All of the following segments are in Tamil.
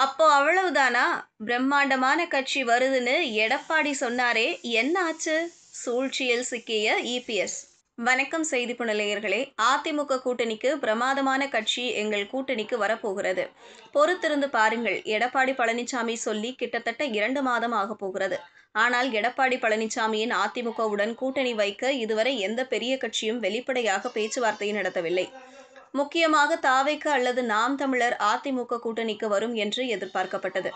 அப்போ அவ்வளவுதானா? பிரம்மாண்டமான கட்சி வருதுன்னு எடப்பாடி சொன்னாரே, என்ன ஆச்சு? சூழ்ச்சியில் சிக்கிய இபிஎஸ். வணக்கம் செய்திப்பு நிலையர்களே. அதிமுக கூட்டணிக்கு பிரமாதமான கட்சி எங்கள் கூட்டணிக்கு வரப்போகிறது. பொறுத்திருந்து பாருங்கள். எடப்பாடி பழனிசாமி சொல்லி கிட்டத்தட்ட 2 மாதம் ஆகப் போகிறது. ஆனால் எடப்பாடி பழனிசாமியின் அதிமுகவுடன் கூட்டணி வைக்க இதுவரை எந்த பெரிய கட்சியும் வெளிப்படையாக பேச்சுவார்த்தை நடத்தவில்லை. முக்கியமாக தாவேக அல்லது நாம் தமிழர் அதிமுக கூட்டணிக்கு வரும் என்று எதிர்பார்க்கப்பட்டது.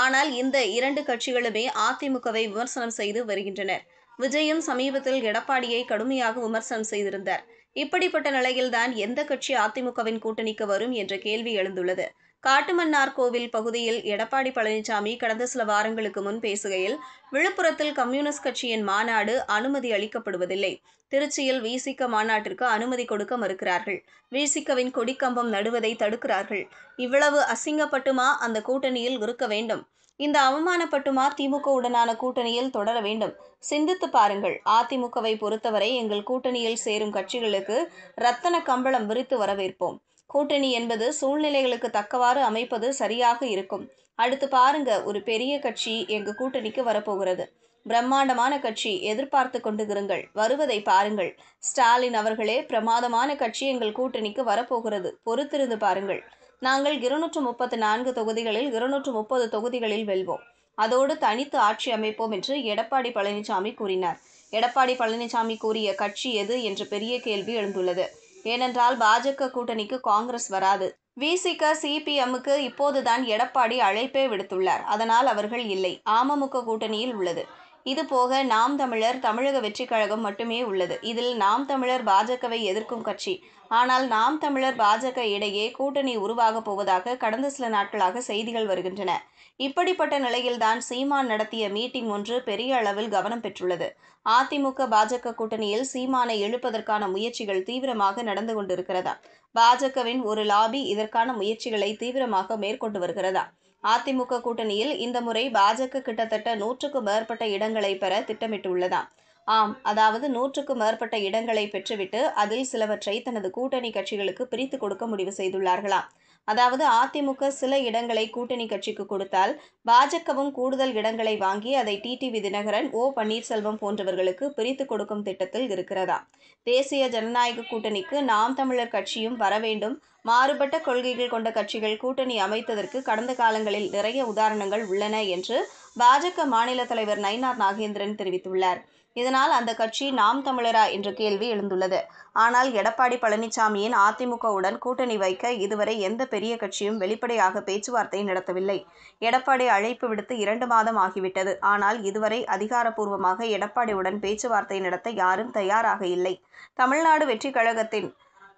ஆனால் இந்த 2 கட்சிகளுமே அதிமுகவை விமர்சனம் செய்து வருகின்றனர். விஜயும் சமீபத்தில் எடப்பாடியை கடுமையாக விமர்சனம் செய்திருந்தார். இப்படிப்பட்ட நிலையில்தான் எந்த கட்சி அதிமுகவின் கூட்டணிக்கு வரும் என்ற கேள்வி எழுந்துள்ளது. காட்டுமன்னார்கோவில் பகுதியில் எடப்பாடி பழனிசாமி கடந்த சில வாரங்களுக்கு முன் பேசுகையில், விழுப்புரத்தில் கம்யூனிஸ்ட் கட்சியின் மாநாடு அனுமதி அளிக்கப்படுவதில்லை. திருச்சியில் விசிக மாநாட்டிற்கு அனுமதி கொடுக்க மறுக்கிறார்கள். விசிகவின் கொடிக்கம்பம் நடுவதை தடுக்கிறார்கள். இவ்வளவு அசிங்கப்பட்டுமா அந்த கூட்டணியில் இருக்க வேண்டும்? இந்த அவமானப்பட்டுமா திமுகவுடனான கூட்டணியில் தொடர வேண்டும்? சிந்தித்து பாருங்கள். அதிமுகவை பொறுத்தவரை எங்கள் கூட்டணியில் சேரும் கட்சிகளுக்கு ரத்தன கம்பளம் விரித்து வரவேற்போம். கூட்டணி என்பது சூழ்நிலைகளுக்கு தக்கவாறு அமைப்பது சரியாக இருக்கும். அடுத்து பாருங்க, ஒரு பெரிய கட்சி எங்க கூட்டணிக்கு வரப்போகிறது. பிரம்மாண்டமான கட்சி, எதிர்பார்த்து கொண்டு இருங்கள். வருவதை பாருங்கள். ஸ்டாலின் அவர்களே, பிரமாதமான கட்சி எங்கள் கூட்டணிக்கு வரப்போகிறது. பொறுத்திருந்து பாருங்கள். நாங்கள் 234 தொகுதிகளில் 230 தொகுதிகளில் வெல்வோம். அதோடு தனித்து ஆட்சி அமைப்போம் என்று எடப்பாடி பழனிசாமி கூறினார். எடப்பாடி பழனிசாமி கூறிய கட்சி எது என்ற பெரிய கேள்வி எழுந்துள்ளது. ஏனென்றால் பாஜக கூட்டணிக்கு காங்கிரஸ் வராது. விசிக, சிபிஎம்முக்கு இப்போதுதான் எடப்பாடி அழைப்பே விடுத்துள்ளார். அதனால் அவர்கள் இல்லை. அமமுக கூட்டணியில் உள்ளது. இதுபோக நாம் தமிழர், தமிழக வெற்றிக் கழகம் மட்டுமே உள்ளது. இதில் நாம் தமிழர் பாஜகவை எதிர்க்கும் கட்சி. ஆனால் நாம் தமிழர் பாஜக இடையே கூட்டணி உருவாகப் போவதாக கடந்த சில நாட்களாக செய்திகள் வருகின்றன. இப்படிப்பட்ட நிலையில்தான் சீமான் நடத்திய மீட்டிங் ஒன்று பெரிய அளவில் கவனம் பெற்றுள்ளது. அதிமுக பாஜக கூட்டணியில் சீமானை இழுப்பதற்கான முயற்சிகள் தீவிரமாக நடந்து கொண்டிருக்கிறதா? பாஜகவின் ஒரு லாபி இதற்கான முயற்சிகளை தீவிரமாக மேற்கொண்டு வருகிறதா? அதிமுக கூட்டணியில் இந்த முறை பாஜக கிட்டத்தட்ட 100க்கும் மேற்பட்ட இடங்களை பெற திட்டமிட்டுள்ளதாம். ஆம், அதாவது 100க்கும் மேற்பட்ட இடங்களை பெற்றுவிட்டு அதில் சிலவற்றை தனது கூட்டணி கட்சிகளுக்கு பிரித்து கொடுக்க முடிவு செய்துள்ளார்களாம். அதாவது அதிமுக சில இடங்களை கூட்டணி கட்சிக்கு கொடுத்தால், பாஜகவும் கூடுதல் இடங்களை வாங்கி அதை டிடிவி தினகரன், ஓ பன்னீர்செல்வம் போன்றவர்களுக்கு பிரித்து கொடுக்கும் திட்டத்தில் இருக்கிறதா? தேசிய ஜனநாயக கூட்டணிக்கு நாம் தமிழர் கட்சியும் வர வேண்டும். மாறுபட்ட கொள்கைகள் கொண்ட கட்சிகள் கூட்டணி அமைத்ததற்கு கடந்த காலங்களில் நிறைய உதாரணங்கள் உள்ளன என்று பாஜக மாநில தலைவர் நயினார் நாகேந்திரன் தெரிவித்துள்ளார். இதனால் அந்த கட்சி நாம் தமிழரா என்ற கேள்வி எழுந்துள்ளது. ஆனால் எடப்பாடி பழனிசாமியின் அதிமுகவுடன் கூட்டணி வைக்க இதுவரை எந்த பெரிய கட்சியும் வெளிப்படையாக பேச்சுவார்த்தை நடத்தவில்லை. எடப்பாடி அழைப்பு விடுத்து 2 மாதம் ஆகிவிட்டது. ஆனால் இதுவரை அதிகாரப்பூர்வமாக எடப்பாடியுடன் பேச்சுவார்த்தை நடத்த யாரும் தயாராக இல்லை. தமிழ்நாடு வெற்றிக் கழகத்தின்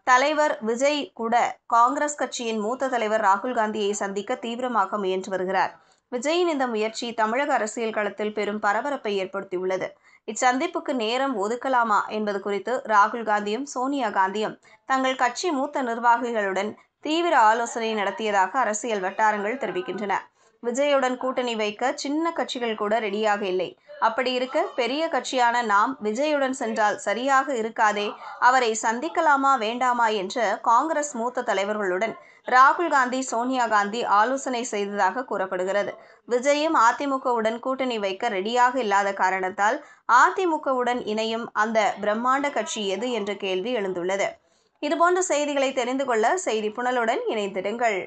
தலைவர் விஜய் கூட காங்கிரஸ் கட்சியின் மூத்த தலைவர் ராகுல் காந்தியை சந்திக்க தீவிரமாக முயன்று வருகிறார். விஜயின் இந்த முயற்சி தமிழக அரசியல் களத்தில் பெரும் பரபரப்பை ஏற்படுத்தியுள்ளது. இச்சந்திப்புக்கு நேரம் ஒதுக்கலாமா என்பது குறித்து ராகுல் காந்தியும் சோனியா காந்தியும் தங்கள் கட்சி மூத்த நிர்வாகிகளுடன் தீவிர ஆலோசனை நடத்தியதாக அரசியல் வட்டாரங்கள் தெரிவிக்கின்றன. விஜயுடன் கூட்டணி வைக்க சின்ன கட்சிகள் கூட ரெடியாக இல்லை. அப்படி இருக்க பெரிய கட்சியான நாம் விஜயுடன் சென்றால் சரியாக இருக்காதே, அவரை சந்திக்கலாமா வேண்டாமா என்று காங்கிரஸ் மூத்த தலைவர்களுடன் ராகுல் காந்தி, சோனியா காந்தி ஆலோசனை செய்ததாக கூறப்படுகிறது. விஜயும் அதிமுகவுடன் கூட்டணி வைக்க ரெடியாக இல்லாத காரணத்தால் அதிமுகவுடன் இணையும் அந்த பிரம்மாண்ட கட்சி எது என்ற கேள்வி எழுந்துள்ளது. இதுபோன்ற செய்திகளை தெரிந்து கொள்ள செய்தி புனலுடன் இணைந்திடுங்கள்.